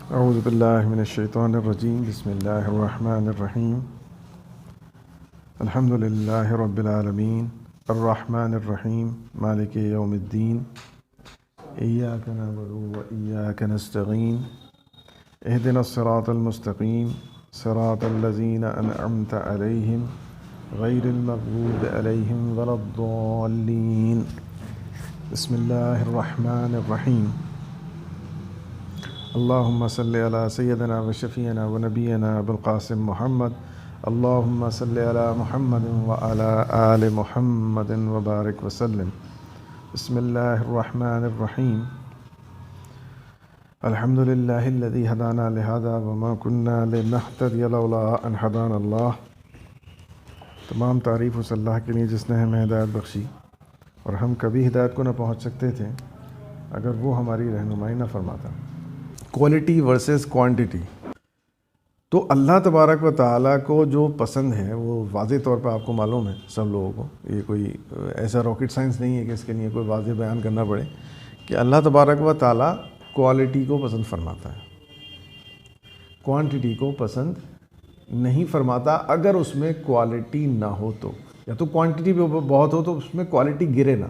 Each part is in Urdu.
اعوذ باللہ من الشیطان الرجیم بسم اللہ الرحمن الرحیم الحمد للہ رب العالمین الرحمن الرحیم مالک یوم الدین ایاک نعبد و ایاک نستعین اہدنا الصراط المستقیم صراط الذین انعمت علیہم غیر المغضوب علیہم ولا الضالین بسم اللہ الرحمن الرحیم اللہم صلی علی سیدنا و شفیعنا و نبینا بالقاسم محمد اللہم صلی علی محمد و علی آل محمد و بارک وسلم بسم اللہ الرحمن الرحیم الحمد للہ الذی ہدانا لہذا وما کننا لنہتدی لولا ان ہدانا اللہ۔ تمام تعریف اس اللہ کے لیے جس نے ہمیں ہدایت بخشی، اور ہم کبھی ہدایت کو نہ پہنچ سکتے تھے اگر وہ ہماری رہنمائی نہ فرماتا۔ کوالٹی ورسز کوانٹٹی، تو اللہ تبارک و تعالیٰ کو جو پسند ہے وہ واضح طور پہ آپ کو معلوم ہے سب لوگوں کو، یہ کوئی ایسا راکٹ سائنس نہیں ہے کہ اس کے لیے کوئی واضح بیان کرنا پڑے کہ اللہ تبارک و تعالیٰ کوالٹی کو پسند فرماتا ہے، کوانٹٹی کو پسند نہیں فرماتا اگر اس میں کوالٹی نہ ہو تو، یا تو کوانٹٹی بہت ہو تو اس میں کوالٹی گرے نہ۔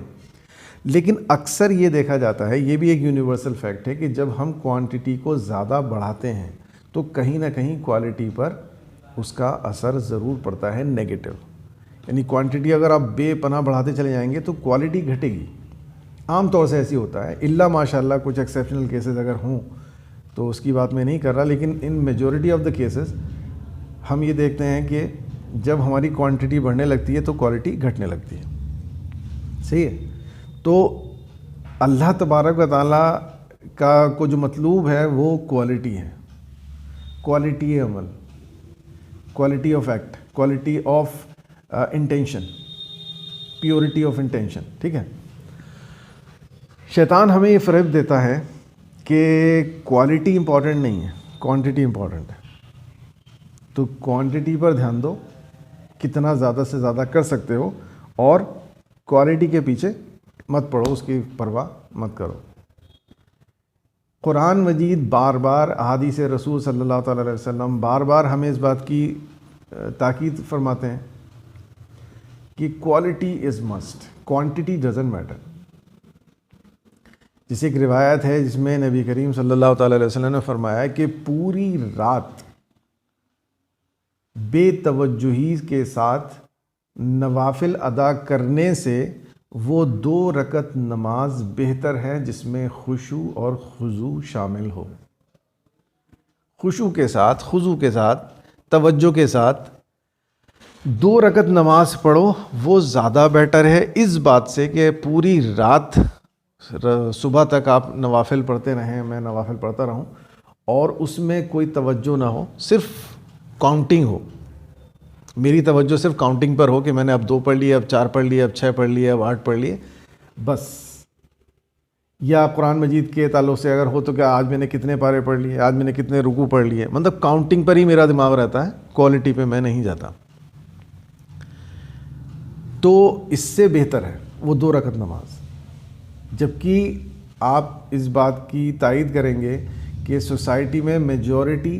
لیکن اکثر یہ دیکھا جاتا ہے، یہ بھی ایک یونیورسل فیکٹ ہے کہ جب ہم کوانٹٹی کو زیادہ بڑھاتے ہیں تو کہیں نہ کہیں کوالٹی پر اس کا اثر ضرور پڑتا ہے نیگیٹو۔ یعنی کوانٹٹی اگر آپ بے پناہ بڑھاتے چلے جائیں گے تو کوالٹی گھٹے گی، عام طور سے ایسی ہوتا ہے، الا ماشاءاللہ کچھ ایکسیپشنل کیسز اگر ہوں تو اس کی بات میں نہیں کر رہا، لیکن in majority of the cases ہم یہ دیکھتے ہیں کہ جب ہماری کوانٹٹی بڑھنے لگتی ہے تو کوالٹی گھٹنے لگتی ہے۔ صحیح ہے؟ تو اللہ تبارک و تعالیٰ کا کو جو مطلوب ہے وہ کوالٹی ہے، کوالٹی عمل، quality of act, quality of intention, purity of intention, ٹھیک ہے؟ شیطان ہمیں یہ فریب دیتا ہے کہ کوالٹی امپورٹنٹ نہیں ہے، کوانٹٹی امپورٹنٹ ہے، تو کوانٹٹی پر دھیان دو، کتنا زیادہ سے زیادہ کر سکتے ہو، اور کوالٹی کے پیچھے مت پڑھو، اس کی پرواہ مت کرو۔ قرآن مجید بار بار، احادیث رسول صلی اللہ تعالیٰ علیہ وسلم بار بار ہمیں اس بات کی تاکید فرماتے ہیں کہ quality is must, quantity doesn't matter. جیسے ایک روایت ہے جس میں نبی کریم صلی اللہ تعالیٰ علیہ وسلم نے فرمایا کہ پوری رات بے توجہی کے ساتھ نوافل ادا کرنے سے وہ 2 رکعت نماز بہتر ہے جس میں خشوع اور خضوع شامل ہو۔ خشوع کے ساتھ، خضوع کے ساتھ، توجہ کے ساتھ 2 رکعت نماز پڑھو، وہ زیادہ بیٹر ہے اس بات سے کہ پوری رات صبح تک آپ نوافل پڑھتے رہیں، میں نوافل پڑھتا رہوں، اور اس میں کوئی توجہ نہ ہو، صرف کاؤنٹنگ ہو، میری توجہ صرف کاؤنٹنگ پر ہو کہ میں نے اب 2 پڑھ لیے، اب 4 پڑھ لیے، اب 6 پڑھ لیے، اب 8 پڑھ لیے بس۔ یا قرآن مجید کے تعلق سے اگر ہو تو کہ آج میں نے کتنے پارے پڑھ لیے، آج میں نے کتنے رکوع پڑھ لیے، مطلب کاؤنٹنگ پر ہی میرا دماغ رہتا ہے، کوالٹی پہ میں نہیں جاتا، تو اس سے بہتر ہے وہ 2 رکعت نماز۔ جبکہ آپ اس بات کی تائید کریں گے کہ سوسائٹی میں میجورٹی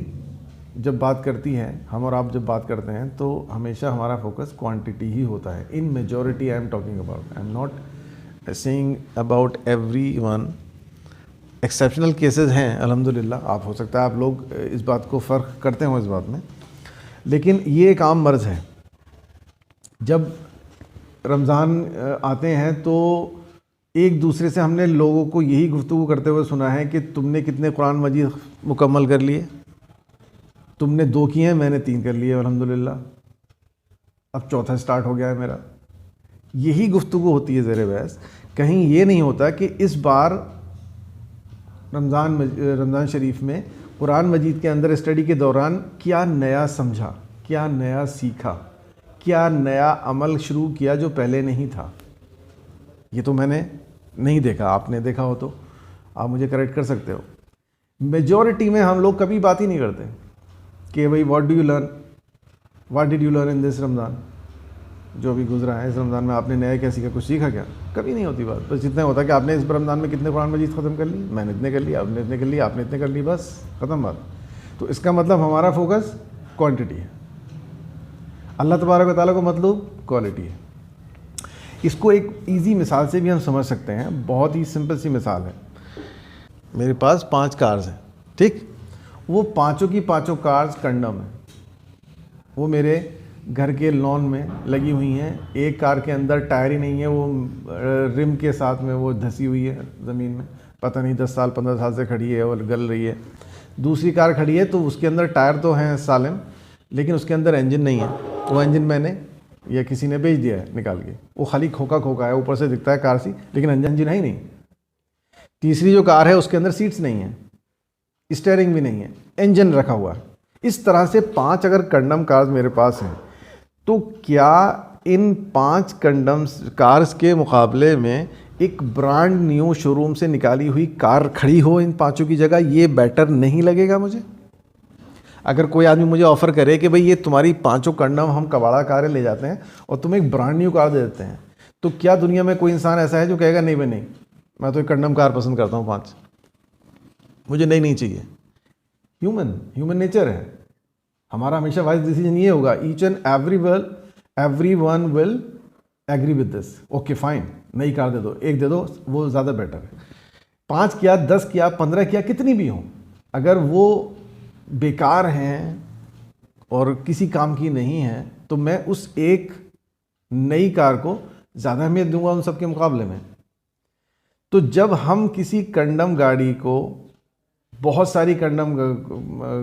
جب بات کرتی ہے، ہم اور آپ جب بات کرتے ہیں تو ہمیشہ ہمارا فوکس کوانٹٹی ہی ہوتا ہے۔ In majority I am talking about, I am not seeing about every one, exceptional cases ہیں الحمدللہ، آپ ہو سکتا ہے آپ لوگ اس بات کو فرق کرتے ہوں اس بات میں، لیکن یہ ایک عام مرض ہے۔ جب رمضان آتے ہیں تو ایک دوسرے سے ہم نے لوگوں کو یہی گفتگو کرتے ہوئے سنا ہے کہ تم نے کتنے قرآن مجید مکمل کر لیے، تم نے 2 کیے ہیں، میں نے 3 کر لیے الحمدللہ، اب 4تھا سٹارٹ ہو گیا ہے میرا۔ یہی گفتگو ہوتی ہے زیر بحث، کہیں یہ نہیں ہوتا کہ اس بار رمضان شریف میں قرآن مجید کے اندر اسٹڈی کے دوران کیا نیا سمجھا، کیا نیا سیکھا، کیا نیا عمل شروع کیا جو پہلے نہیں تھا۔ یہ تو میں نے نہیں دیکھا، آپ نے دیکھا ہو تو آپ مجھے کریکٹ کر سکتے ہو۔ میجورٹی میں ہم لوگ کبھی بات ہی نہیں کرتے کہ بھئی what did you learn in this Ramzan, جو بھی گزرا ہے اس رمضان میں آپ نے نیا کیا سیکھا، کچھ سیکھا کیا؟ کبھی نہیں ہوتی بات. بس اتنا ہوتا کہ آپ نے اس رمضان میں کتنے قرآن مجید ختم کر لی, میں نے اتنے کر لی, آپ نے اتنے کر لی, آپ نے اتنے کر لی, بس ختم بات. تو اس کا مطلب ہمارا فوکس کوانٹٹی ہے, اللہ تبارک و تعالیٰ کو مطلوب کوالٹی ہے. اس کو ایک ایزی مثال سے بھی ہم سمجھ سکتے ہیں, بہت ہی سمپل سی مثال ہے. میرے پاس 5 کارز ہیں, ٹھیک, وہ پانچوں کی پانچوں کارز کنڈم ہیں, وہ میرے گھر کے لان میں لگی ہوئی ہیں. ایک کار کے اندر ٹائر ہی نہیں ہے, وہ رم کے ساتھ میں وہ دھسی ہوئی ہے زمین میں, پتہ نہیں 10 سال 15 سال سے کھڑی ہے اور گل رہی ہے. دوسری کار کھڑی ہے تو اس کے اندر ٹائر تو ہیں سالم, لیکن اس کے اندر انجن نہیں ہے. وہ انجن میں نے یا کسی نے بیچ دیا ہے نکال کے, وہ خالی کھوکھا کھوکھا ہے, اوپر سے دکھتا ہے کار سی, لیکن انجن ہے ہی نہیں. تیسری جو کار ہے اس کے اندر سیٹس نہیں ہیں, اسٹیئرنگ بھی نہیں ہے, انجن رکھا ہوا ہے. اس طرح سے 5 اگر کنڈم کارز میرے پاس ہیں, تو کیا ان 5 کنڈم کارز کے مقابلے میں ایک برانڈ نیو شو روم سے نکالی ہوئی کار کھڑی ہو ان 5 کی جگہ, یہ بیٹر نہیں لگے گا مجھے؟ اگر کوئی آدمی مجھے آفر کرے کہ بھئی یہ تمہاری 5 کنڈم ہم کباڑا کاریں لے جاتے ہیں اور تمہیں ایک برانڈ نیو کار دے دیتے ہیں, تو کیا دنیا میں کوئی انسان ایسا ہے جو کہے گا نہیں بھائی نہیں, میں تو ایک کنڈم کار پسند کرتا ہوں 5, مجھے نہیں چاہیے؟ ہیومن نیچر ہے ہمارا. ہمیشہ وائز ڈیسیجن یہ ہوگا, each and every one will agree with this, okay fine, نئی کار دے دو, ایک دے دو, وہ زیادہ بیٹر ہے. 5 کیا, 10 کیا, 15 کیا, کتنی بھی ہوں, اگر وہ بیکار ہیں اور کسی کام کی نہیں ہیں, تو میں اس ایک نئی کار کو زیادہ اہمیت دوں گا ان سب کے مقابلے میں. تو جب ہم کسی کنڈم گاڑی کو بہت ساری کنڈم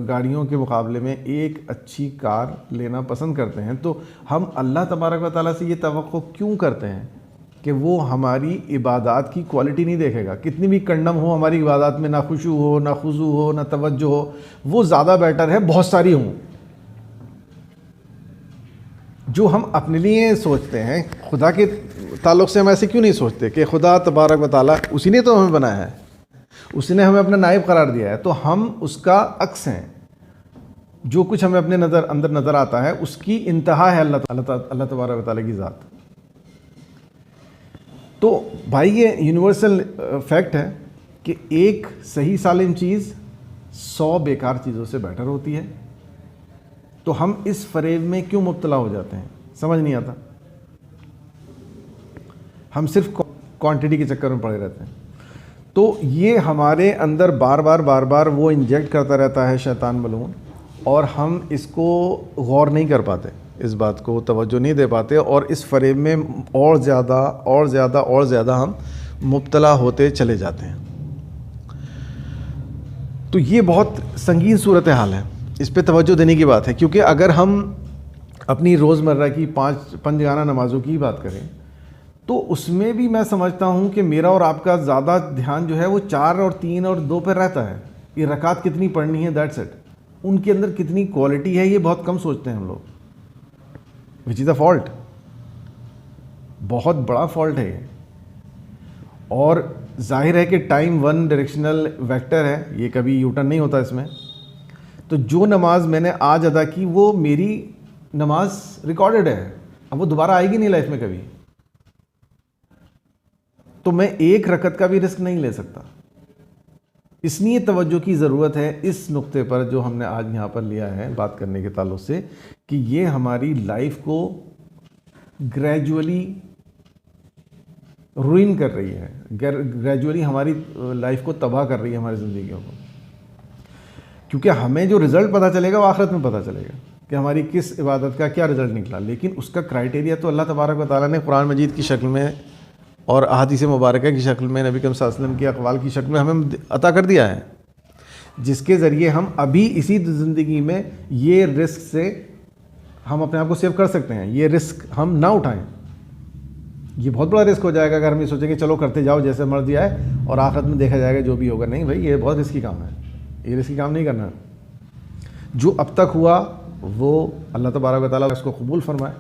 گاڑیوں کے مقابلے میں ایک اچھی کار لینا پسند کرتے ہیں, تو ہم اللہ تبارک و تعالیٰ سے یہ توقع کیوں کرتے ہیں کہ وہ ہماری عبادات کی کوالٹی نہیں دیکھے گا؟ کتنی بھی کنڈم ہو ہماری عبادات میں, نہ خشوع ہو, نہ خضوع ہو, نہ توجہ ہو, وہ زیادہ بیٹر ہے بہت ساری ہوں. جو ہم اپنے لیے سوچتے ہیں, خدا کے تعلق سے ہم ایسے کیوں نہیں سوچتے کہ خدا تبارک و تعالیٰ اسی نے تو ہمیں بنایا ہے, اسی نے ہمیں اپنا نائب قرار دیا ہے, تو ہم اس کا عکس ہیں. جو کچھ ہمیں اپنے اندر نظر آتا ہے اس کی انتہا ہے اللہ تبارک و تعالیٰ کی ذات. تو بھائی یہ یونیورسل فیکٹ ہے کہ ایک صحیح سالم چیز 100 بیکار چیزوں سے بیٹر ہوتی ہے. تو ہم اس فریب میں کیوں مبتلا ہو جاتے ہیں, سمجھ نہیں آتا. ہم صرف کوانٹٹی کے چکر میں پڑے رہتے ہیں. تو یہ ہمارے اندر بار بار وہ انجیکٹ کرتا رہتا ہے شیطان ملعون, اور ہم اس کو غور نہیں کر پاتے, اس بات کو توجہ نہیں دے پاتے, اور اس فریب میں اور زیادہ ہم مبتلا ہوتے چلے جاتے ہیں. تو یہ بہت سنگین صورتحال ہے, اس پہ توجہ دینے کی بات ہے. کیونکہ اگر ہم اپنی روزمرہ کی 5 پنجگانہ نمازوں کی بات کریں, تو اس میں بھی میں سمجھتا ہوں کہ میرا اور آپ کا زیادہ دھیان جو ہے وہ 4 اور 3 اور 2 پہ رہتا ہے. یہ رکعت کتنی پڑھنی ہے, دیٹس اٹ. ان کے اندر کتنی کوالٹی ہے یہ بہت کم سوچتے ہیں ہم لوگ, وچ از اے فالٹ, بہت بڑا فالٹ ہے یہ. اور ظاہر ہے کہ ٹائم 1 ڈائریکشنل ویکٹر ہے, یہ کبھی یوٹرن نہیں ہوتا اس میں. تو جو نماز میں نے آج ادا کی وہ میری نماز ریکارڈڈ ہے, اب وہ دوبارہ آئے گی نہیں لائف میں کبھی. تو میں ایک رکعت کا بھی رسک نہیں لے سکتا. اس لیے توجہ کی ضرورت ہے اس نقطے پر جو ہم نے آج یہاں پر لیا ہے بات کرنے کے تعلق سے, کہ یہ ہماری لائف کو گریجولی روئن کر رہی ہے, گریجولی ہماری لائف کو تباہ کر رہی ہے, ہماری زندگیوں کو. کیونکہ ہمیں جو رزلٹ پتہ چلے گا وہ آخرت میں پتہ چلے گا کہ ہماری کس عبادت کا کیا رزلٹ نکلا. لیکن اس کا کرائٹیریا تو اللہ تبارک و تعالیٰ نے قرآن مجید کی شکل میں اور احادیث مبارکہ کی شکل میں, نبی کریم صلی اللہ علیہ وسلم کے اقوال کی شکل میں ہمیں عطا کر دیا ہے, جس کے ذریعے ہم ابھی اسی زندگی میں یہ رسک سے ہم اپنے آپ کو سیو کر سکتے ہیں. یہ رسک ہم نہ اٹھائیں. یہ بہت بڑا رسک ہو جائے گا اگر ہم یہ سوچیں کہ چلو کرتے جاؤ جیسے مرضی آئے اور آخرت میں دیکھا جائے گا جو بھی ہوگا. نہیں بھائی, یہ بہت رسکی کام ہے, یہ رسکی کام نہیں کرنا. جو اب تک ہوا وہ اللہ تبارک و تعالیٰ اس کو قبول فرمائے,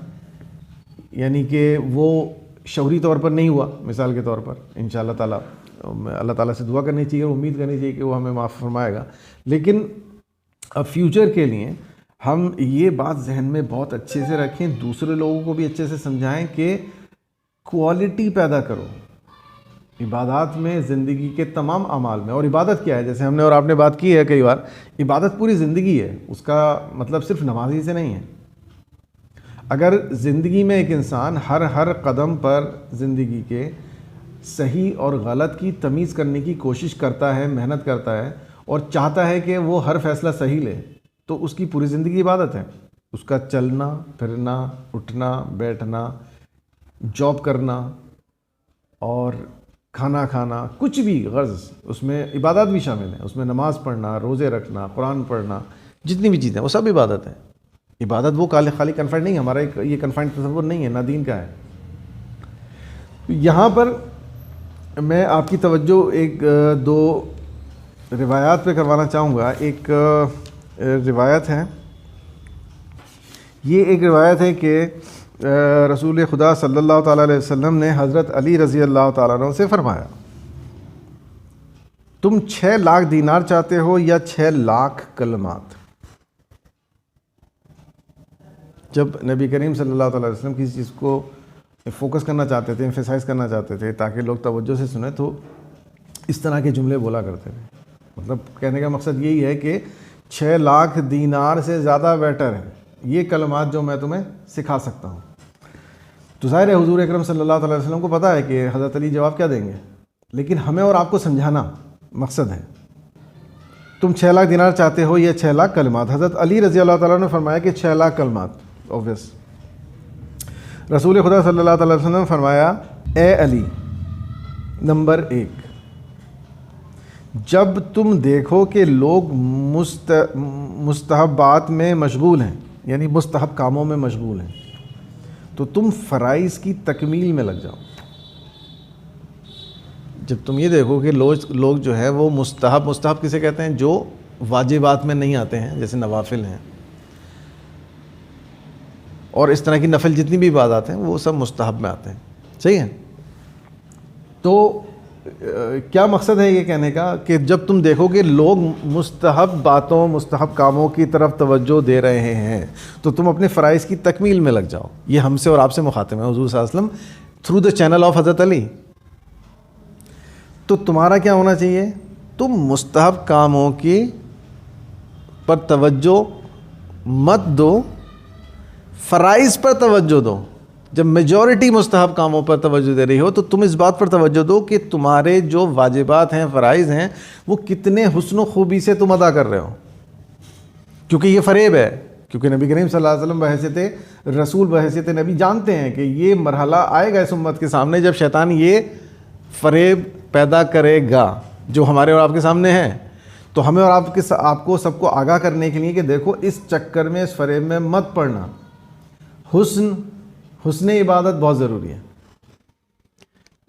یعنی کہ وہ شعوری طور پر نہیں ہوا, مثال کے طور پر انشاءاللہ تعالیٰ اللہ تعالیٰ سے دعا کرنی چاہیے, امید کرنی چاہیے کہ وہ ہمیں معاف فرمائے گا. لیکن اب فیوچر کے لیے ہم یہ بات ذہن میں بہت اچھے سے رکھیں, دوسرے لوگوں کو بھی اچھے سے سمجھائیں کہ کوالٹی پیدا کرو. عبادات میں زندگی کے تمام اعمال میں. اور عبادت کیا ہے؟ جیسے ہم نے اور آپ نے بات کی ہے کئی بار, عبادت پوری زندگی ہے. اس کا مطلب صرف نماز ہی سے نہیں ہے. اگر زندگی میں ایک انسان ہر قدم پر زندگی کے صحیح اور غلط کی تمیز کرنے کی کوشش کرتا ہے, محنت کرتا ہے اور چاہتا ہے کہ وہ ہر فیصلہ صحیح لے, تو اس کی پوری زندگی عبادت ہے. اس کا چلنا پھرنا, اٹھنا بیٹھنا, جاب کرنا اور کھانا کھانا, کچھ بھی غرض اس میں عبادت بھی شامل ہے. اس میں نماز پڑھنا, روزے رکھنا, قرآن پڑھنا, جتنی بھی چیزیں وہ سب عبادت ہے. عبادت وہ خالی کنفائنڈ نہیں ہے, ہمارا یہ کنفائنڈ تصور نہیں ہے, نہ دین کا ہے. یہاں پر میں آپ کی توجہ ایک دو روایات پہ کروانا چاہوں گا. ایک روایت ہے, یہ ایک روایت ہے کہ رسول خدا صلی اللہ تعالیٰ علیہ وسلم نے حضرت علی رضی اللہ تعالیٰ عنہ سے فرمایا, تم 6 لاکھ دینار چاہتے ہو یا 6 لاکھ کلمات؟ جب نبی کریم صلی اللہ تعالیٰ علیہ وسلم کسی چیز کو فوکس کرنا چاہتے تھے, ایمفیسائز کرنا چاہتے تھے تاکہ لوگ توجہ سے سنیں, تو اس طرح کے جملے بولا کرتے تھے. مطلب کہنے کا مقصد یہی ہے کہ 6 لاکھ دینار سے زیادہ بیٹر ہے یہ کلمات جو میں تمہیں سکھا سکتا ہوں. تو ظاہر ہے حضور اکرم صلی اللہ تعالیٰ علیہ وسلم کو پتہ ہے کہ حضرت علی جواب کیا دیں گے, لیکن ہمیں اور آپ کو سمجھانا مقصد ہے. تم 6 لاکھ دینار چاہتے ہو یا 6 لاکھ کلمات؟ حضرت علی رضی اللہ تعالیٰ نے فرمایا کہ 6 لاکھ کلمات. اوبویس. رسول خدا صلی اللہ تعالیٰ علیہ وسلم نے فرمایا, اے علی, نمبر 1, جب تم دیکھو کہ لوگ مستحبات میں مشغول ہیں, یعنی مستحب کاموں میں مشغول ہیں, تو تم فرائض کی تکمیل میں لگ جاؤ. جب تم یہ دیکھو کہ لوگ جو ہے وہ مستحب کسے کہتے ہیں؟ جو واجبات میں نہیں آتے ہیں, جیسے نوافل ہیں اور اس طرح کی نفل جتنی بھی عبادات ہیں وہ سب مستحب میں آتے ہیں. صحیح ہے. تو کیا مقصد ہے یہ کہنے کا کہ جب تم دیکھو کہ لوگ مستحب باتوں, مستحب کاموں کی طرف توجہ دے رہے ہیں, تو تم اپنے فرائض کی تکمیل میں لگ جاؤ. یہ ہم سے اور آپ سے مخاطب ہے حضور صلی اللہ علیہ وسلم تھرو دا چینل آف حضرت علی. تو تمہارا کیا ہونا چاہیے؟ تم مستحب کاموں کی پر توجہ مت دو, فرائض پر توجہ دو. جب میجورٹی مستحب کاموں پر توجہ دے رہی ہو تو تم اس بات پر توجہ دو کہ تمہارے جو واجبات ہیں, فرائض ہیں, وہ کتنے حسن و خوبی سے تم ادا کر رہے ہو. کیونکہ یہ فریب ہے, کیونکہ نبی کریم صلی اللہ علیہ وسلم بحیثیت رسول, بحیثیت نبی جانتے ہیں کہ یہ مرحلہ آئے گا اس امت کے سامنے جب شیطان یہ فریب پیدا کرے گا جو ہمارے اور آپ کے سامنے ہے. تو ہمیں اور آپ کو سب کو آگاہ کرنے کے لیے کہ دیکھو اس چکر میں, اس فریب میں مت پڑنا. حسن عبادت بہت ضروری ہے.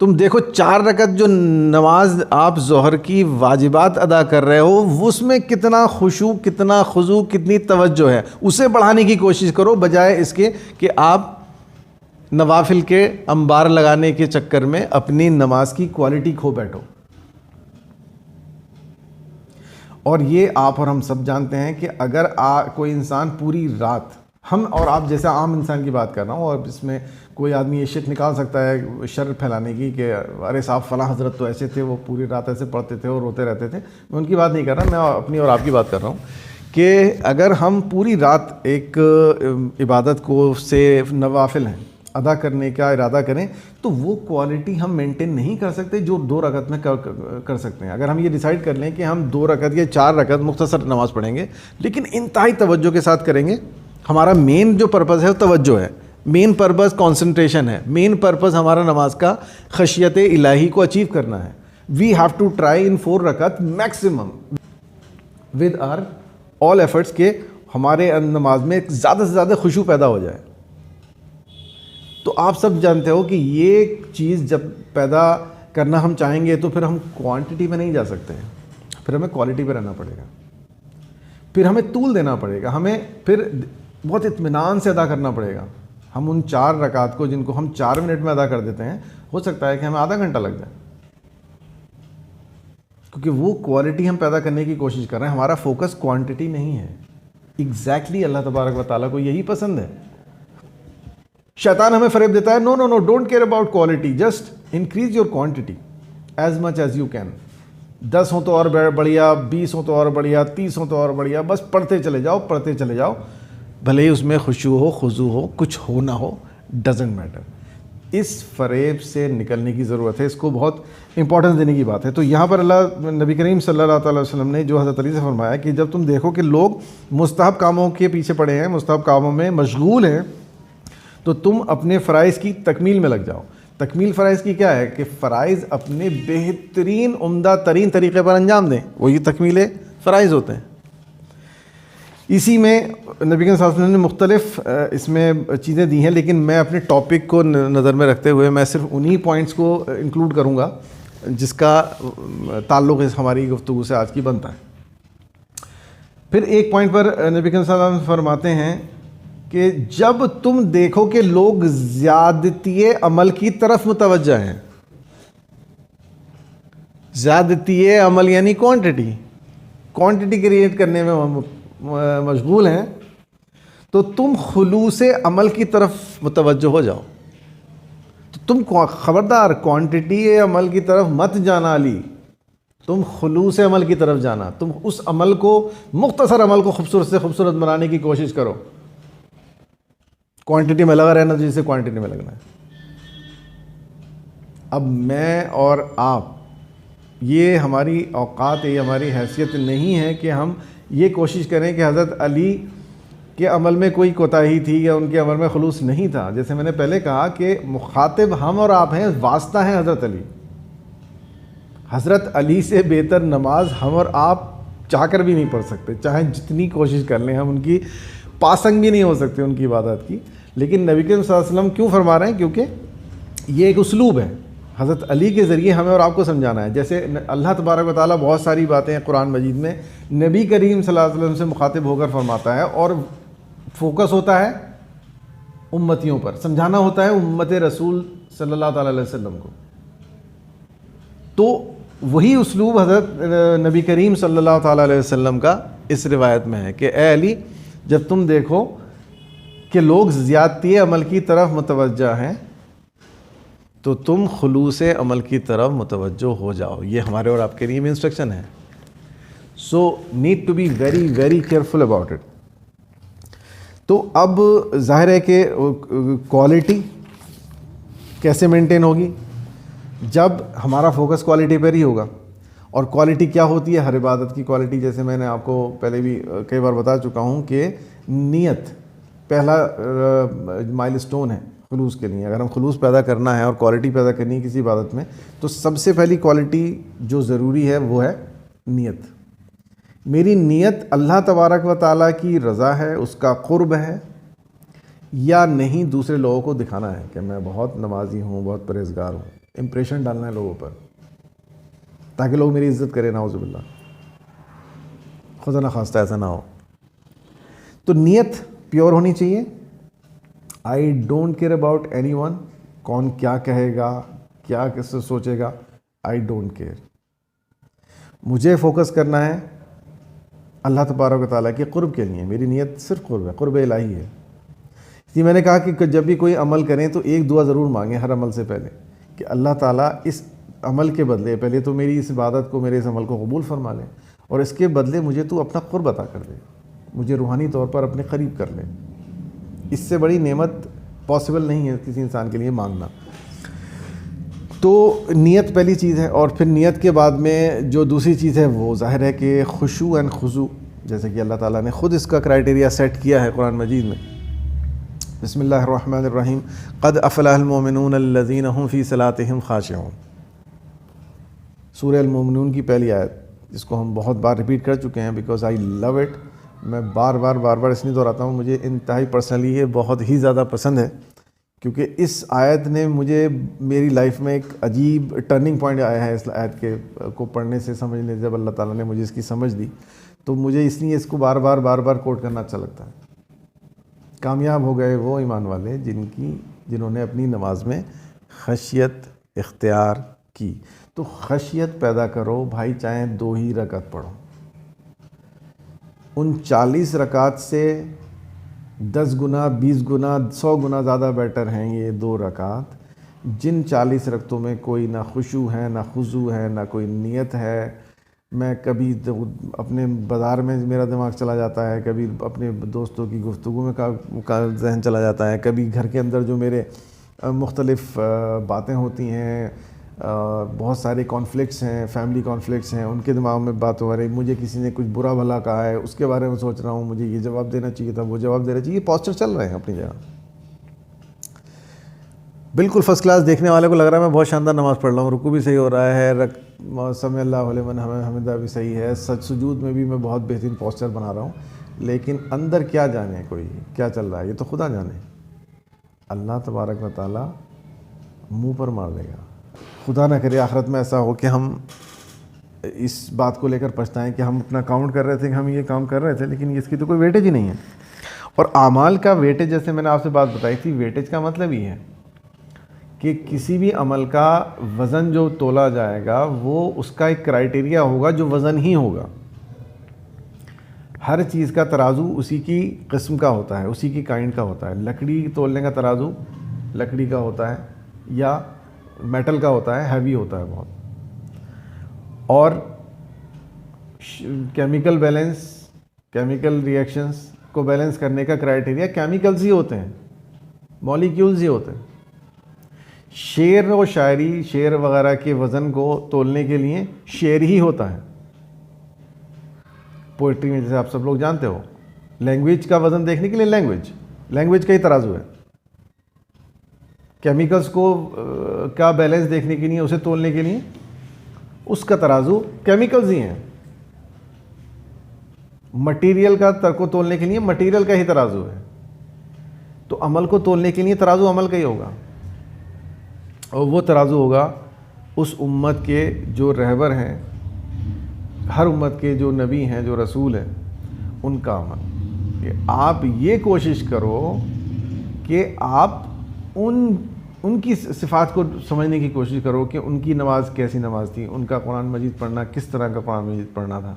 تم دیکھو 4 رکعت جو نماز آپ ظہر کی واجبات ادا کر رہے ہو, اس میں کتنا خشوع, کتنا خضوع, کتنی توجہ ہے, اسے بڑھانے کی کوشش کرو بجائے اس کے کہ آپ نوافل کے انبار لگانے کے چکر میں اپنی نماز کی کوالٹی کھو بیٹھو. اور یہ آپ اور ہم سب جانتے ہیں کہ اگر کوئی انسان پوری رات, ہم اور آپ جیسا عام انسان کی بات کر رہا ہوں, اور اس میں کوئی آدمی یہ شک نکال سکتا ہے شر پھیلانے کی کہ ارے صاحب فلاں حضرت تو ایسے تھے, وہ پوری رات ایسے پڑھتے تھے اور روتے رہتے تھے. میں ان کی بات نہیں کر رہا, میں اپنی اور آپ کی بات کر رہا ہوں کہ اگر ہم پوری رات ایک عبادت کو سے نوافل ہیں ادا کرنے کا ارادہ کریں تو وہ کوالٹی ہم مینٹین نہیں کر سکتے جو 2 رکعت میں کر سکتے ہیں. اگر ہم یہ ڈیسائیڈ کر لیں کہ ہم 2 رکعت یا 4 رکعت مختصر نماز پڑھیں گے لیکن انتہائی توجہ کے ساتھ کریں گے, ہمارا مین جو پرپز ہے وہ توجہ ہے, مین پرپز کانسنٹریشن ہے, مین پرپز ہمارا نماز کا خشیت الہی کو اچیو کرنا ہے. We have to try in 4 رکعت maximum with our all efforts کہ ہمارے نماز میں زیادہ سے زیادہ خشوع پیدا ہو جائے. تو آپ سب جانتے ہو کہ یہ چیز جب پیدا کرنا ہم چاہیں گے تو پھر ہم کوانٹٹی پہ نہیں جا سکتے ہیں, پھر ہمیں کوالٹی پہ رہنا پڑے گا, پھر ہمیں طول دینا پڑے گا, ہمیں پھر بہت اطمینان سے ادا کرنا پڑے گا. ہم ان 4 رکعات کو جن کو ہم 4 منٹ میں ادا کر دیتے ہیں, ہو سکتا ہے کہ ہمیں آدھا گھنٹہ لگ جائے, کیونکہ وہ کوالٹی ہم پیدا کرنے کی کوشش کر رہے ہیں. ہمارا فوکس کوانٹٹی نہیں ہے. ایگزیکٹلی اللہ تبارک و تعالیٰ کو یہی پسند ہے. شیطان ہمیں فریب دیتا ہے, no don't care about quality, just increase your quantity. As much as you can. 10 ہوں تو اور بڑھیا, 20 ہوں تو اور بڑھیا, 30 ہوں تو اور بڑھیا, بس پڑھتے چلے جاؤ پڑھتے چلے جاؤ, بھلے ہی اس میں خشوع ہو خضوع ہو, کچھ ہو نہ ہو, ڈزنٹ میٹر. اس فریب سے نکلنے کی ضرورت ہے, اس کو بہت امپورٹنس دینے کی بات ہے. تو یہاں پر اللہ نبی کریم صلی اللہ تعالی وسلم نے جو حضرت علی سے فرمایا کہ جب تم دیکھو کہ لوگ مستحب کاموں کے پیچھے پڑے ہیں, مستحب کاموں میں مشغول ہیں, تو تم اپنے فرائض کی تکمیل میں لگ جاؤ. تکمیل فرائض کی کیا ہے کہ فرائض اپنے بہترین عمدہ ترین طریقے پر انجام دیں, وہی تکمیل فرائض ہوتے ہیں. اسی میں نبی صلی اللہ علیہ وسلم نے مختلف اس میں چیزیں دی ہیں, لیکن میں اپنے ٹاپک کو نظر میں رکھتے ہوئے میں صرف انہی پوائنٹس کو انکلوڈ کروں گا جس کا تعلق اس ہماری گفتگو سے آج کی بنتا ہے. پھر ایک پوائنٹ پر نبی صلی اللہ علیہ وسلم فرماتے ہیں کہ جب تم دیکھو کہ لوگ زیادتی عمل کی طرف متوجہ ہیں, زیادتی عمل یعنی کوانٹٹی کریٹ کرنے میں مشغول ہیں, تو تم خلوص عمل کی طرف متوجہ ہو جاؤ. تو تم خبردار کوانٹٹی عمل کی طرف مت جانا علی, تم خلوص عمل کی طرف جانا. تم اس عمل کو, مختصر عمل کو خوبصورت سے خوبصورت بنانے کی کوشش کرو. کوانٹٹی میں لگا رہنا جیسے کوانٹٹی میں لگنا ہے. اب میں اور آپ, یہ ہماری اوقات, یہ ہماری حیثیت نہیں ہے کہ ہم یہ کوشش کریں کہ حضرت علی کے عمل میں کوئی کوتاہی تھی یا ان کے عمل میں خلوص نہیں تھا. جیسے میں نے پہلے کہا کہ مخاطب ہم اور آپ ہیں, واسطہ ہیں حضرت علی. حضرت علی سے بہتر نماز ہم اور آپ چاہ کر بھی نہیں پڑھ سکتے, چاہے جتنی کوشش کر لیں ہم ان کی پاسنگ بھی نہیں ہو سکتے ان کی عبادت کی. لیکن نبی کریم صلی اللہ علیہ وسلم کیوں فرما رہے ہیں؟ کیونکہ یہ ایک اسلوب ہے, حضرت علی کے ذریعے ہمیں اور آپ کو سمجھانا ہے. جیسے اللہ تبارک و تعالیٰ بہت ساری باتیں قرآن مجید میں نبی کریم صلی اللہ علیہ وسلم سے مخاطب ہو کر فرماتا ہے, اور فوکس ہوتا ہے امتیوں پر, سمجھانا ہوتا ہے امت رسول صلی اللہ تعالیٰ علیہ وسلم کو. تو وہی اسلوب حضرت نبی کریم صلی اللہ تعالیٰ علیہ وسلم کا اس روایت میں ہے کہ اے علی, جب تم دیکھو کہ لوگ زیادتی عمل کی طرف متوجہ ہیں, تو تم خلوص عمل کی طرف متوجہ ہو جاؤ. یہ ہمارے اور آپ کے لیے انسٹرکشن ہے. So need to be very very careful about it. تو اب ظاہر ہے کہ کوالٹی کیسے مینٹین ہوگی؟ جب ہمارا فوکس کوالٹی پر ہی ہوگا. اور کوالٹی کیا ہوتی ہے؟ ہر عبادت کی کوالٹی, جیسے میں نے آپ کو پہلے بھی کئی بار بتا چکا ہوں کہ نیت پہلا مائل سٹون ہے خلوص کے لیے. اگر ہم خلوص پیدا کرنا ہے اور کوالٹی پیدا کرنی ہے کسی عبادت میں, تو سب سے پہلی کوالٹی جو ضروری ہے وہ ہے نیت. میری نیت اللہ تبارک و تعالیٰ کی رضا ہے, اس کا قرب ہے, یا نہیں دوسرے لوگوں کو دکھانا ہے کہ میں بہت نمازی ہوں, بہت پرہیزگار ہوں, امپریشن ڈالنا ہے لوگوں پر تاکہ لوگ میری عزت کریں. نعوذ باللہ, خدا نخواستہ ایسا نہ ہو. تو نیت پیور ہونی چاہیے. I don't care about any one, کون کیا کہے گا, کیا کس سے سوچے گا, آئی ڈونٹ کیئر. مجھے فوکس کرنا ہے اللہ تبارک و تعالیٰ کے قرب کے لیے. میری نیت صرف قرب ہے, قرب الہی ہے. اسی میں نے کہا کہ جب بھی کوئی عمل کریں تو ایک دعا ضرور مانگیں ہر عمل سے پہلے کہ اللہ تعالیٰ اس عمل کے بدلے پہلے تو میری اس عبادت کو, میرے اس عمل کو قبول فرما لے, اور اس کے بدلے مجھے تو اپنا قرب عطا کر دے, مجھے روحانی طور پر اپنے قریب کر لے. اس سے بڑی نعمت پاسبل نہیں ہے کسی انسان کے لیے مانگنا. تو نیت پہلی چیز ہے. اور پھر نیت کے بعد میں جو دوسری چیز ہے وہ ظاہر ہے کہ خشوع اینڈ خضوع, جیسے کہ اللہ تعالیٰ نے خود اس کا کرائٹیریا سیٹ کیا ہے قرآن مجید میں. بسم اللہ الرحمن الرحیم, قد افلح المؤمنون الذین هم فی صلاتهم خاشعون. سورہ المؤمنون کی پہلی آیت, جس کو ہم بہت بار ریپیٹ کر چکے ہیں بیکاز آئی لو اٹ. میں بار بار اس لیے دہراتا ہوں, مجھے انتہائی پرسنلی یہ بہت ہی زیادہ پسند ہے, کیونکہ اس آیت نے مجھے میری لائف میں ایک عجیب ٹرننگ پوائنٹ آیا ہے. اس آیت کے کو پڑھنے سے سمجھنے, جب اللہ تعالیٰ نے مجھے اس کی سمجھ دی تو مجھے اس لیے اس کو بار بار کوٹ کرنا اچھا لگتا ہے. کامیاب ہو گئے وہ ایمان والے جنہوں نے اپنی نماز میں خشیت اختیار کی. تو خشیت پیدا کرو بھائی, چاہے 2 ہی رکعت پڑھو. ان 40 رکعت سے 10 گنا, 20 گنا, 100 گنا زیادہ بیٹر ہیں یہ 2 رکعت جن 40 رکعتوں میں کوئی نہ خشوع ہے، نہ خضوع ہے، نہ کوئی نیت ہے، میں کبھی اپنے بازار میں میرا دماغ چلا جاتا ہے، کبھی اپنے دوستوں کی گفتگو میں کا ذہن چلا جاتا ہے، کبھی گھر کے اندر جو میرے مختلف باتیں ہوتی ہیں، بہت سارے کانفلکٹس ہیں، فیملی کانفلکٹس ہیں، ان کے دماغ میں بات ہو رہی، مجھے کسی نے کچھ برا بھلا کہا ہے، اس کے بارے میں سوچ رہا ہوں، مجھے یہ جواب دینا چاہیے تھا، وہ جواب دینا چاہیے، پوسچر چل رہے ہیں اپنی جگہ، بالکل فرسٹ کلاس. دیکھنے والے کو لگ رہا ہے میں بہت شاندار نماز پڑھ رہا ہوں، رکوع بھی صحیح ہو رہا ہے، سمع اللہ لمن حمدہ بھی صحیح ہے، سجود میں بھی میں بہت بہترین پوسچر بنا رہا ہوں، لیکن اندر کیا جانے کوئی کیا چل رہا ہے یہ تو خدا جانے. اللہ تبارک و تعالیٰ منہ پر مار دے گا. خدا نہ کرے آخرت میں ایسا ہو کہ ہم اس بات کو لے کر پچھتائیں کہ ہم اپنا کاؤنٹ کر رہے تھے کہ ہم یہ کام کر رہے تھے، لیکن اس کی تو کوئی ویٹیج ہی نہیں ہے. اور اعمال کا ویٹیج، جیسے میں نے آپ سے بات بتائی تھی، ویٹیج کا مطلب یہ ہے کہ کسی بھی عمل کا وزن جو تولا جائے گا وہ اس کا ایک کرائٹیریا ہوگا جو وزن ہی ہوگا. ہر چیز کا ترازو اسی کی قسم کا ہوتا ہے، اسی کی کائنڈ کا ہوتا ہے. لکڑی تولنے کا ترازو لکڑی کا ہوتا ہے یا میٹل کا ہوتا ہے، ہیوی ہوتا ہے بہت. اور کیمیکل بیلنس، کیمیکل ریئیکشنز کو بیلنس کرنے کا کرائٹیریا کیمیکلز ہی ہوتے ہیں، مالیکیولز ہی ہوتے ہیں. شعر و شاعری، شعر وغیرہ کے وزن کو تولنے کے لیے شعر ہی ہوتا ہے. پوئٹری میں جیسے آپ سب لوگ جانتے ہو، لینگویج کا وزن دیکھنے کے لیے لینگویج کا ہی ترازو ہے. کیمیکلز کو کا بیلنس دیکھنے کے لیے، اسے تولنے کے لیے اس کا ترازو کیمیکلز ہی ہیں. مٹیریل کا کو تولنے کے لیے مٹیریل کا ہی ترازو ہے. تو عمل کو تولنے کے لیے ترازو عمل کا ہی ہوگا، اور وہ ترازو ہوگا اس امت کے جو رہبر ہیں، ہر امت کے جو نبی ہیں، جو رسول ہیں، ان کا عمل. کہ آپ یہ کوشش کرو کہ آپ ان کی صفات کو سمجھنے کی کوشش کرو کہ ان کی نماز کیسی نماز تھی، ان کا قرآن مجید پڑھنا کس طرح کا قرآن مجید پڑھنا تھا،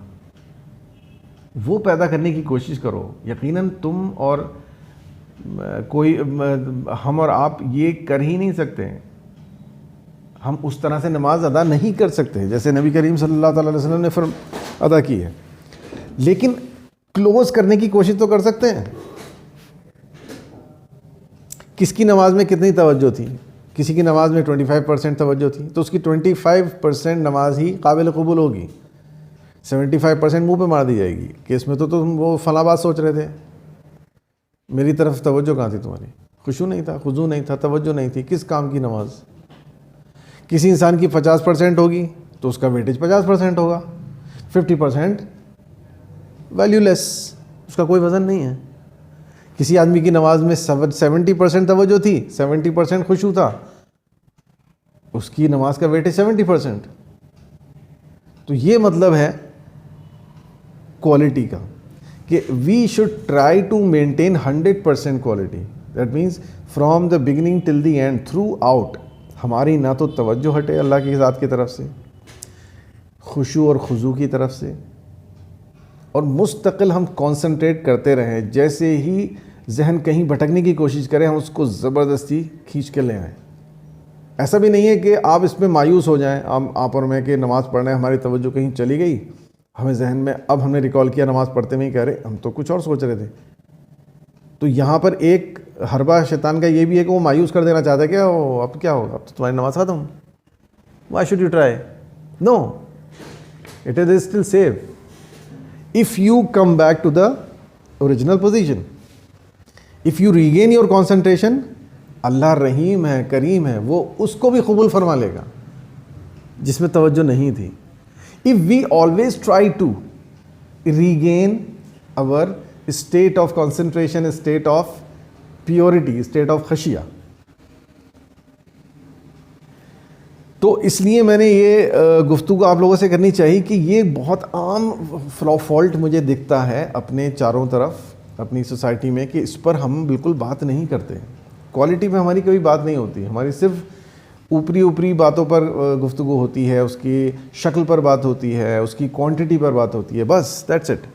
وہ پیدا کرنے کی کوشش کرو. یقیناً تم اور کوئی، ہم اور آپ یہ کر ہی نہیں سکتے. ہم اس طرح سے نماز ادا نہیں کر سکتے جیسے نبی کریم صلی اللہ تعالیٰ علیہ وسلم نے ادا کی ہے، لیکن کلوز کرنے کی کوشش تو کر سکتے ہیں. کس کی نماز میں کتنی توجہ تھی؟ کسی کی نماز میں 25% توجہ تھی، تو اس کی 25% نماز ہی قابل قبول ہوگی. 75% منہ پہ مار دی جائے گی کہ اس میں تو تم وہ فلاں بات سوچ رہے تھے، میری طرف توجہ کہاں تھی تمہاری؟ خشوع نہیں تھا، خضوع نہیں تھا، توجہ نہیں تھی، کس کام کی نماز؟ کسی انسان کی 50% ہوگی تو اس کا ویٹیج 50% ہوگا، 50% ویلیو لیس، اس کا کوئی وزن نہیں ہے. کسی آدمی کی نماز میں 70% توجہ تھی، 70% خشوع تھا، اس کی نماز کا ویٹیج 70%. تو یہ مطلب ہے کوالٹی کا کہ we should try to maintain 100% quality. That means from the beginning till the end, throughout ہماری نہ تو توجہ ہٹے اللہ کی ذات کی طرف سے، خشوع اور خضوع کی طرف سے، اور مستقل ہم کانسنٹریٹ کرتے رہیں. جیسے ہی ذہن کہیں بھٹکنے کی کوشش کریں، ہم اس کو زبردستی کھینچ کے لے آئیں. ایسا بھی نہیں ہے کہ آپ اس میں مایوس ہو جائیں، آپ اور میں کہ نماز پڑھنے ہماری توجہ کہیں چلی گئی، ہمیں ذہن میں اب ہم نے ریکال کیا نماز پڑھتے میں ہی کہہ رہے ہم تو کچھ اور سوچ رہے تھے. تو یہاں پر ایک حربہ شیطان کا یہ بھی ہے کہ وہ مایوس کر دینا چاہتا ہے کہ اب کیا ہوگا، اب تو تمہاری نماز ختم، why should you try? No, it is still safe if you come back to the original position. if you regain your concentration، اللہ رحیم ہے، کریم ہے، وہ اس کو بھی قبول فرما لے گا جس میں توجہ نہیں تھی. if we always try to regain our state of concentration, state of purity, state of خشیہ. تو اس لیے میں نے یہ گفتگو آپ لوگوں سے کرنی چاہیے کہ یہ بہت عام فالٹ مجھے دکھتا ہے اپنے چاروں طرف اپنی سوسائٹی میں، کہ اس پر ہم بالکل بات نہیں کرتے. کوالٹی پہ ہماری کوئی بات نہیں ہوتی، ہماری صرف اوپری باتوں پر گفتگو ہوتی ہے، اس کی شکل پر بات ہوتی ہے، اس کی کوانٹٹی پر بات ہوتی ہے، بس دیٹس اٹ.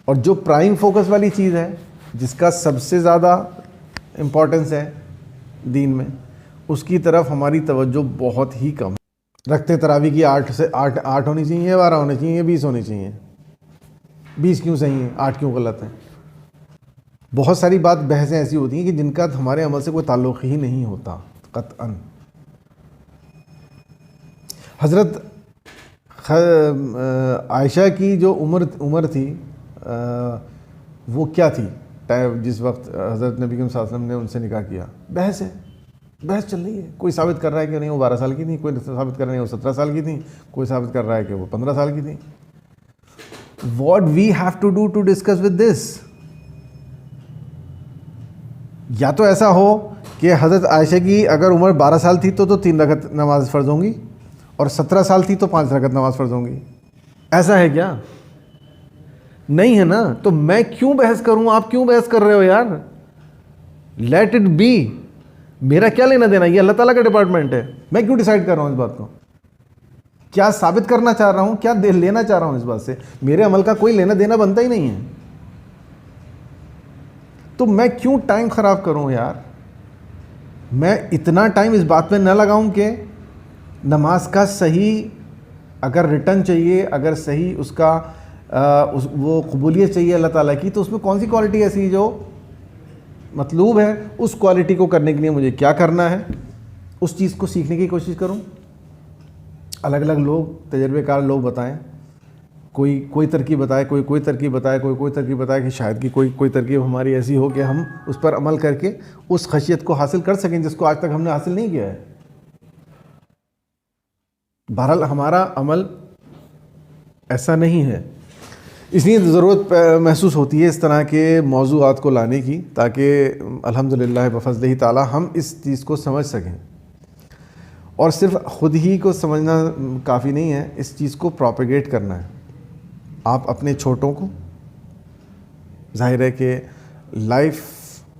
اور جو پرائم فوکس والی چیز ہے، جس کا سب سے زیادہ امپورٹنس ہے دین میں، اس کی طرف ہماری توجہ بہت ہی کم رکھتے. تراویح کی 8 ہونی چاہیے، 12 ہونی چاہیے، 20 ہونی چاہیے. 20 کیوں صحیح ہیں، 8 کیوں غلط ہیں؟ بہت ساری بحثیں ایسی ہوتی ہیں کہ جن کا ہمارے عمل سے کوئی تعلق ہی نہیں ہوتا قطعاً. حضرت عائشہ کی جو عمر تھی وہ کیا تھی جس وقت حضرت نبی صلی اللہ علیہ وسلم نے ان سے نکاح کیا؟ بحث ہے، بحث چل رہی ہے. کوئی ثابت کر رہا ہے کہ نہیں وہ 12 سال کی تھی، کوئی ثابت کر رہا ہے وہ 17 سال کی تھی، کوئی ثابت کر رہا ہے کہ وہ 15 سال کی تھی. What we have to do to discuss with this؟ یا تو ایسا ہو کہ حضرت عائشہ کی اگر عمر 12 سال تھی تو 3 رکعت نماز فرض ہوں گی، اور 17 سال تھی تو 5 رکعت نماز فرض ہوں گی. ایسا ہے کیا؟ نہیں ہے نا. تو میں کیوں بحث کروں؟ آپ کیوں بحث کر رہے ہو یار؟ Let it be. میرا کیا لینا دینا؟ یہ اللہ تعالیٰ کا ڈپارٹمنٹ ہے. میں کیوں ڈیسائیڈ کر رہا ہوں اس بات کو؟ کیا ثابت کرنا چاہ رہا ہوں، کیا لینا چاہ رہا ہوں اس بات سے؟ میرے عمل کا کوئی لینا دینا بنتا ہی نہیں ہے. تو میں کیوں ٹائم خراب کروں یار؟ میں اتنا ٹائم اس بات پہ نہ لگاؤں کہ نماز کا صحیح اگر ریٹرن چاہیے، اگر صحیح اس کا وہ قبولیت چاہیے اللہ تعالیٰ کی، تو اس میں کون سی کوالٹی ایسی جو مطلوب ہے، اس کوالٹی کو کرنے کے لیے مجھے کیا کرنا ہے، اس چیز کو سیکھنے کی کوشش کروں. الگ الگ لوگ، تجربے کار لوگ بتائیں، کوئی ترکیب بتائے، کوئی ترکیب بتائے، کوئی ترکیب بتائے کہ شاید کہ کوئی ترکیب ہماری ایسی ہو کہ ہم اس پر عمل کر کے اس خشیت کو حاصل کر سکیں جس کو آج تک ہم نے حاصل نہیں کیا ہے. بہرحال ہمارا عمل ایسا نہیں ہے، اس لیے ضرورت محسوس ہوتی ہے اس طرح کے موضوعات کو لانے کی، تاکہ الحمدللہ بفضلہ تعالی ہم اس چیز کو سمجھ سکیں. اور صرف خود ہی کو سمجھنا کافی نہیں ہے، اس چیز کو پروپیگیٹ کرنا ہے. آپ اپنے چھوٹوں کو، ظاہر ہے کہ لائف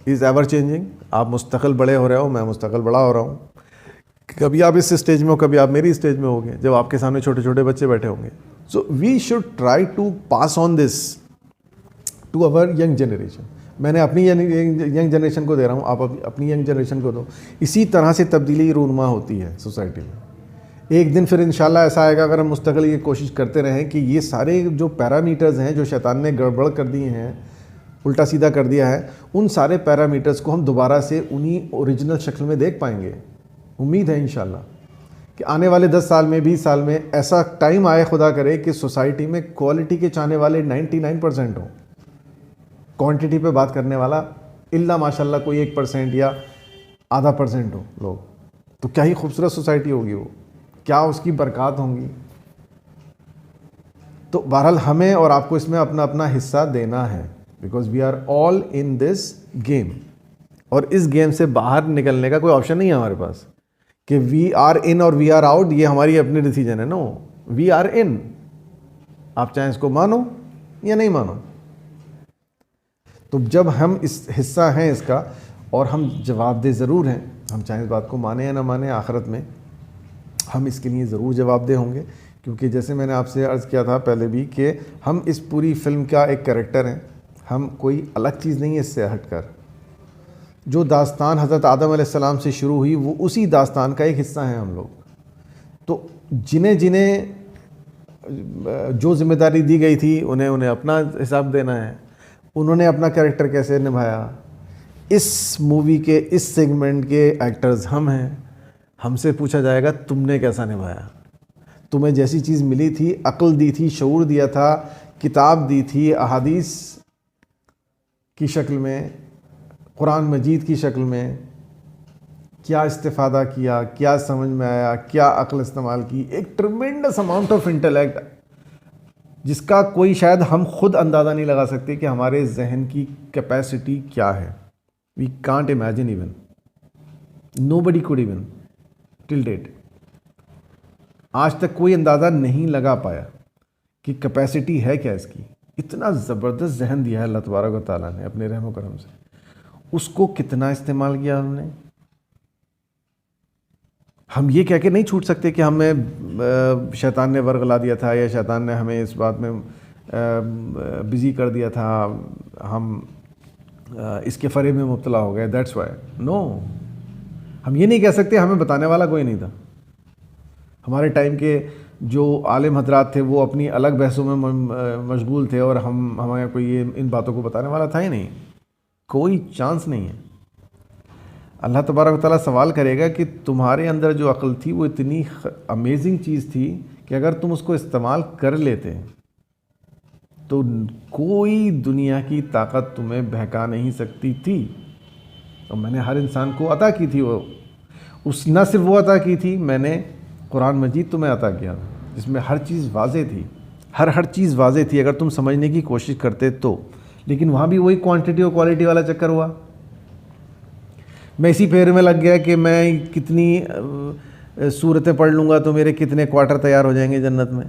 از ایور چینجنگ، آپ مستقل بڑے ہو رہے ہو، میں مستقل بڑا ہو رہا ہوں. کبھی آپ اس اسٹیج میں ہو، کبھی آپ میری اسٹیج میں ہو گے جب آپ کے سامنے چھوٹے چھوٹے بچے بیٹھے ہوں گے. So we should try to pass on this to our young generation. میں نے اپنی ینگ جنریشن کو دے رہا ہوں، آپ اپنی ینگ جنریشن کو دو. اسی طرح سے تبدیلی رونما ہوتی ہے سوسائٹی میں. ایک دن پھر انشاءاللہ ایسا آئے گا اگر ہم مستقل یہ کوشش کرتے رہیں کہ یہ سارے جو پیرامیٹرز ہیں جو شیطان نے گڑبڑ کر دیے ہیں، الٹا سیدھا کر دیا ہے، ان سارے پیرامیٹرز کو ہم دوبارہ سے انہی اوریجنل شکل میں دیکھ پائیں گے. امید ہے انشاءاللہ کہ آنے والے 10 سال میں، 20 سال میں ایسا ٹائم آئے، خدا کرے، کہ سوسائٹی میں کوالٹی کے چاہنے والے 99% ہوں، کوانٹٹی پہ بات کرنے والا الا ماشاءاللہ کوئی 1% یا آدھا % ہو لوگ. تو کیا ہی خوبصورت سوسائٹی ہوگی وہ، کیا اس کی برکات ہوں گی. تو بہرحال ہمیں اور آپ کو اس میں اپنا اپنا حصہ دینا ہے، because we are all in this game. اور اس گیم سے باہر نکلنے کا کوئی آپشن نہیں ہے ہمارے پاس کہ وی آر ان اور وی آر آؤٹ. یہ ہماری اپنی ڈیسیجن ہے. نو، وی آر ان. آپ چاہیں اس کو مانو یا نہیں مانو. تو جب ہم اس حصہ ہیں اس کا، اور ہم جواب دہ ضرور ہیں، ہم چاہیں اس بات کو مانیں یا نہ مانیں، آخرت میں ہم اس کے لیے ضرور جواب دہ ہوں گے. کیونکہ جیسے میں نے آپ سے عرض کیا تھا پہلے بھی کہ ہم اس پوری فلم کا ایک کریکٹر ہیں، ہم کوئی الگ چیز نہیں ہے اس سے ہٹ کر. جو داستان حضرت آدم علیہ السلام سے شروع ہوئی وہ اسی داستان کا ایک حصہ ہیں ہم لوگ. تو جنہیں جو ذمہ داری دی گئی تھی انہیں اپنا حساب دینا ہے. انہوں نے اپنا کریکٹر کیسے نبھایا. اس مووی کے اس سیگمنٹ کے ایکٹرز ہم ہیں. ہم سے پوچھا جائے گا تم نے کیسا نبھایا. تمہیں جیسی چیز ملی تھی، عقل دی تھی، شعور دیا تھا، کتاب دی تھی، احادیث کی شکل میں، قرآن مجید کی شکل میں، کیا استفادہ کیا، کیا سمجھ میں آیا، کیا عقل استعمال کی. ایک ٹرمینڈس اماؤنٹ آف انٹلیکٹ جس کا کوئی شاید ہم خود اندازہ نہیں لگا سکتے کہ ہمارے ذہن کی کیپیسٹی کیا ہے. We can't imagine even. Nobody could even till date. آج تک کوئی اندازہ نہیں لگا پایا کہ کیپیسٹی ہے کیا اس کی. اتنا زبردست ذہن دیا ہے اللہ تبارک و تعالیٰ نے اپنے رحم و کرم سے. اس کو کتنا استعمال کیا ہم نے. ہم یہ کہہ کے نہیں چھوٹ سکتے کہ ہمیں شیطان نے ورغلا دیا تھا یا شیطان نے ہمیں اس بات میں بزی کر دیا تھا، ہم اس کے فریب میں مبتلا ہو گئے، دیٹس وائی. نو، ہم یہ نہیں کہہ سکتے ہمیں بتانے والا کوئی نہیں تھا. ہمارے ٹائم کے جو عالم حضرات تھے وہ اپنی الگ بحثوں میں مشغول تھے اور ہمیں کوئی ان باتوں کو بتانے والا تھا ہی نہیں. کوئی چانس نہیں ہے. اللہ تبارک و تعالیٰ سوال کرے گا کہ تمہارے اندر جو عقل تھی وہ اتنی امیزنگ چیز تھی کہ اگر تم اس کو استعمال کر لیتے تو کوئی دنیا کی طاقت تمہیں بہکا نہیں سکتی تھی. اور میں نے ہر انسان کو عطا کی تھی وہ نہ صرف وہ عطا کی تھی، میں نے قرآن مجید تمہیں عطا کیا جس میں ہر چیز واضح تھی. ہر چیز واضح تھی اگر تم سمجھنے کی کوشش کرتے تو. لیکن وہاں بھی وہی کوانٹٹی اور کوالٹی والا چکر ہوا. میں اسی پھیر میں لگ گیا کہ میں کتنی سورتیں پڑھ لوں گا تو میرے کتنے کوارٹر تیار ہو جائیں گے جنت میں،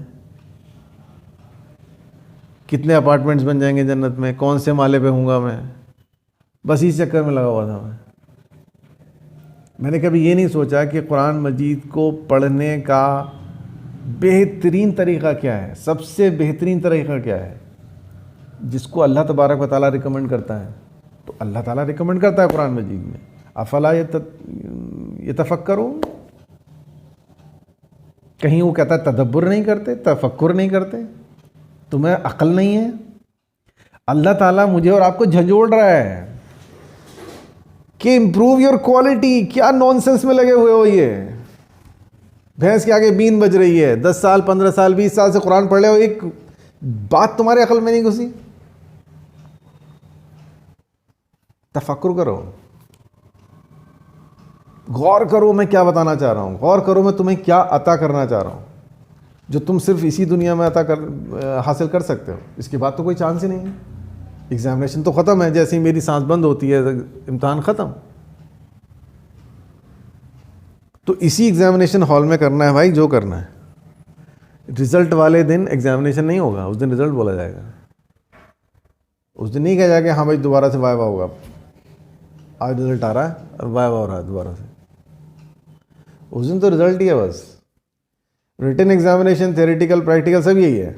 کتنے اپارٹمنٹس بن جائیں گے جنت میں، کون سے مالے پہ ہوں گا میں. بس اس چکر میں لگا ہوا تھا میں نے کبھی یہ نہیں سوچا کہ قرآن مجید کو پڑھنے کا بہترین طریقہ کیا ہے، سب سے بہترین طریقہ کیا ہے جس کو اللہ تبارک و تعالیٰ ریکمنڈ کرتا ہے. تو اللہ تعالیٰ ریکمنڈ کرتا ہے قرآن مجید میں افلا یتفکرون. کہیں وہ کہتا ہے تدبر نہیں کرتے، تفکر نہیں کرتے، تمہیں عقل نہیں ہے. اللہ تعالیٰ مجھے اور آپ کو جھنجھوڑ رہا ہے کہ امپروو یور کوالٹی. کیا نان سینس میں لگے ہوئے ہو؟ یہ بھینس کے آگے بین بج رہی ہے. 10 سال 15 سال 20 سال سے قرآن پڑھ رہے ہو، ایک بات تمہارے عقل میں نہیں گھسی. تفکر کرو، غور کرو میں کیا بتانا چاہ رہا ہوں، غور کرو میں تمہیں کیا عطا کرنا چاہ رہا ہوں جو تم صرف اسی دنیا میں حاصل کر سکتے ہو. اس کے بعد تو کوئی چانس ہی نہیں ہے. ایگزامینیشن تو ختم ہے، جیسے ہی میری سانس بند ہوتی ہے امتحان ختم. تو اسی ایگزامینیشن ہال میں کرنا ہے بھائی جو کرنا ہے. رزلٹ والے دن ایگزامینیشن نہیں ہوگا، اس دن رزلٹ بولا جائے گا. اس دن نہیں کہا جائے گا ہاں بھائی دوبارہ سے وائوا ہوگا، آج رزلٹ آ رہا ہے وائوا ہو رہا ہے دوبارہ سے. اس دن تو رزلٹ ہی ہے بس. ریٹن ایگزامینیشن، تھیوریٹیکل، پریکٹیکل سب یہی ہے.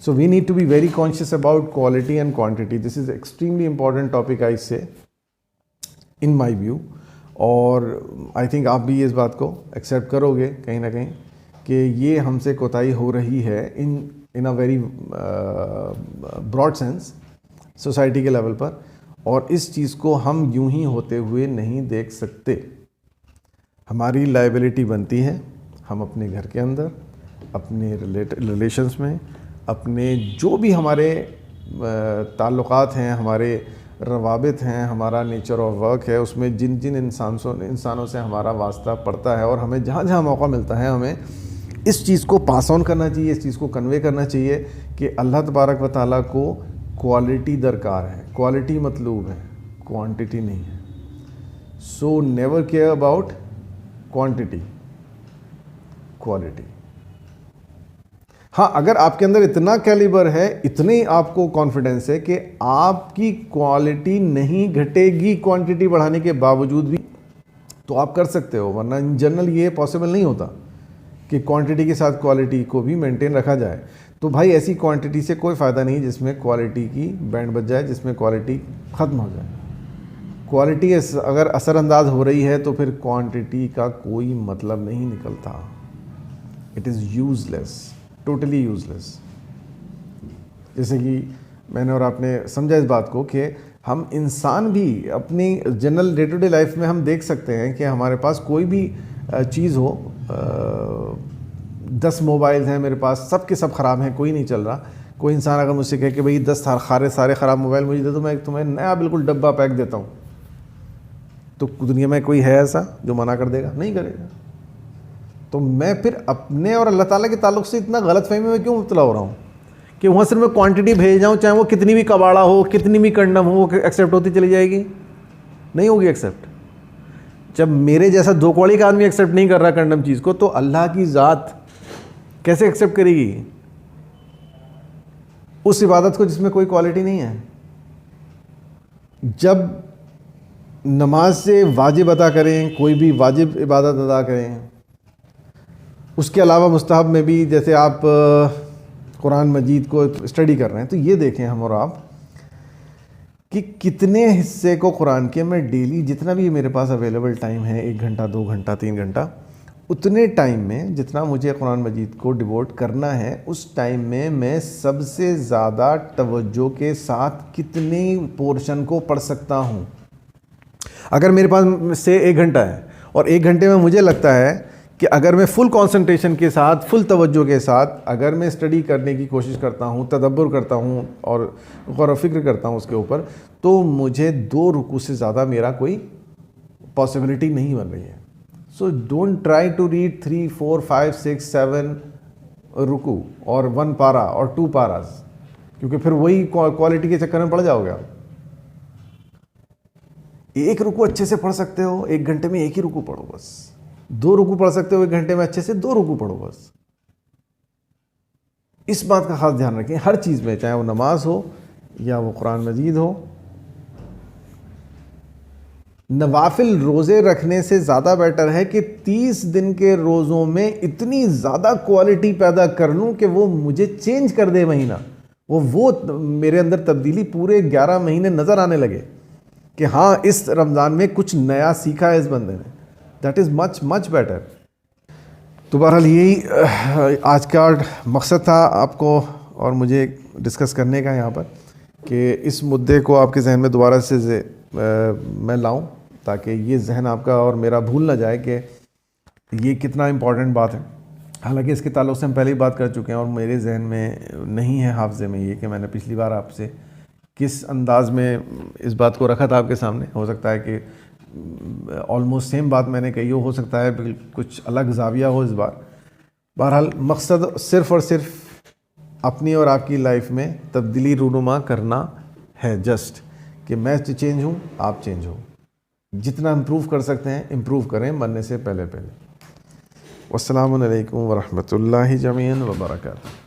So we need to be very conscious about quality and quantity. This is extremely important topic I say in my view. اور I think آپ بھی اس بات کو ایکسیپٹ کرو گے کہیں نہ کہیں کہ یہ ہم سے کوتاہی ہو رہی ہے in a very broad sense society کے لیول پر. اور اس چیز کو ہم یوں ہی ہوتے ہوئے نہیں دیکھ سکتے. ہماری لائبلٹی بنتی ہے ہم اپنے گھر کے اندر، اپنے ریلیشنس میں، اپنے جو بھی ہمارے تعلقات ہیں، ہمارے روابط ہیں، ہمارا نیچر آف ورک ہے، اس میں جن جن انسانوں سے ہمارا واسطہ پڑتا ہے، اور ہمیں جہاں جہاں موقع ملتا ہے ہمیں اس چیز کو پاس آن کرنا چاہیے، اس چیز کو کنوے کرنا چاہیے کہ اللہ تبارک و تعالیٰ کو کوالٹی درکار ہے، کوالٹی مطلوب ہے، کوانٹٹی نہیں ہے. So never care about quantity, quality. ہاں اگر آپ کے اندر اتنا کیلیبر ہے، اتنی آپ کو کانفیڈنس ہے کہ آپ کی کوالٹی نہیں گھٹے گی کوانٹٹی بڑھانے کے باوجود بھی، تو آپ کر سکتے ہو. ورنہ ان جنرل یہ پاسبل نہیں ہوتا کہ کوانٹٹی کے ساتھ کوالٹی کو بھی مینٹین رکھا جائے. تو بھائی ایسی کوانٹٹی سے کوئی فائدہ نہیں جس میں کوالٹی کی بینڈ بج جائے، جس میں کوالٹی ختم ہو جائے. کوالٹی اگر اثر انداز ہو رہی ہے تو پھر کوانٹٹی کا کوئی مطلب نہیں نکلتا. It is useless, totally useless. جیسے کہ میں نے اور آپ نے سمجھا اس بات کو کہ ہم انسان بھی اپنی general day to day life میں ہم دیکھ سکتے ہیں کہ ہمارے پاس کوئی بھی چیز ہو، 10 موبائل ہیں میرے پاس، سب کے سب خراب ہیں، کوئی نہیں چل رہا. کوئی انسان اگر مجھ سے کہے کہ بھئی 10 سارے خراب موبائل مجھے دے دو، میں تمہیں نیا بالکل ڈبہ پیک دیتا ہوں، تو دنیا میں کوئی ہے ایسا جو منع کر دے گا؟ نہیں کرے گا. تو میں پھر اپنے اور اللہ تعالیٰ کے تعلق سے اتنا غلط فہمی میں کیوں مبتلا ہو رہا ہوں کہ وہاں صرف میں کوانٹٹی بھیج جاؤں، چاہے وہ کتنی بھی کباڑا ہو، کتنی بھی کنڈم ہو، وہ ایکسیپٹ ہوتی چلی جائے گی؟ نہیں ہوگی ایکسیپٹ. جب میرے جیسا دو کوڑی کا آدمی ایکسیپٹ نہیں کر رہا کنڈم چیز کو، تو اللہ کی ذات کیسے ایکسیپٹ کرے گی اس عبادت کو جس میں کوئی کوالٹی نہیں ہے؟ جب نماز سے واجب ادا کریں، کوئی بھی واجب عبادت ادا کریں، اس کے علاوہ مستحب میں بھی، جیسے آپ قرآن مجید کو اسٹڈی کر رہے ہیں، تو یہ دیکھیں ہم اور آپ کہ کتنے حصے کو قرآن کے میں ڈیلی جتنا بھی میرے پاس اویلیبل ٹائم ہے 1 گھنٹہ 2 گھنٹہ 3 گھنٹہ اتنے ٹائم میں جتنا مجھے قرآن مجید کو ڈیووٹ کرنا ہے اس ٹائم میں سب سے زیادہ توجہ کے ساتھ کتنے پورشن کو پڑھ سکتا ہوں. اگر میرے پاس سے 1 گھنٹہ ہے اور 1 گھنٹے میں مجھے لگتا ہے کہ اگر میں فل کانسنٹریشن کے ساتھ فل توجہ کے ساتھ اگر میں اسٹڈی کرنے کی کوشش کرتا ہوں تدبر کرتا ہوں اور غور و فکر کرتا ہوں اس کے اوپر تو مجھے 2 رکوع سے زیادہ میرا کوئی پاسبلٹی نہیں بن رہی ہے. So don't try to read 3 4 5 6 7 رکوع اور 1 پارا اور 2 پاراز, کیونکہ پھر وہی کوالٹی کے چکر میں پڑ جاؤ گے آپ. 1 رکوع اچھے سے پڑھ سکتے ہو 1 گھنٹے میں 1 ہی رکوع پڑھو بس. 2 رکوع پڑھ سکتے ہو 1 گھنٹے میں اچھے سے 2 رکوع پڑھو بس. اس بات کا خاص دھیان رکھیں ہر چیز میں, چاہے وہ نماز ہو یا وہ قرآن مجید ہو. نوافل روزے رکھنے سے زیادہ بیٹر ہے کہ 30 دن کے روزوں میں اتنی زیادہ کوالٹی پیدا کر لوں کہ وہ مجھے چینج کر دے مہینہ, وہ میرے اندر تبدیلی پورے 11 مہینے نظر آنے لگے کہ ہاں اس رمضان میں کچھ نیا سیکھا ہے اس بندے نے. That is much better. تو بہرحال یہی آج کا مقصد تھا آپ کو اور مجھے ڈسکس کرنے کا یہاں پر, کہ اس مدعے کو آپ کے ذہن میں دوبارہ سے میں لاؤں تاکہ یہ ذہن آپ کا اور میرا بھول نہ جائے کہ یہ کتنا امپورٹنٹ بات ہے. حالانکہ اس کے تعلق سے ہم پہلے ہی بات کر چکے ہیں اور میرے ذہن میں نہیں ہے حافظے میں یہ کہ میں نے پچھلی بار آپ سے کس انداز میں اس بات کو رکھا تھا آپ کے سامنے. ہو سکتا ہے کہ آلموسٹ سیم بات میں نے کہی ہو سکتا ہے کچھ الگ زاویہ ہو اس بار. بہرحال مقصد صرف اور صرف اپنی اور آپ کی لائف میں تبدیلی رونما کرنا ہے, جسٹ کہ میں چینج ہوں آپ چینج ہو. جتنا امپروو کر سکتے ہیں امپروو کریں مرنے سے پہلے. والسلام علیکم ورحمۃ اللہ جمیعاً وبرکاتہ.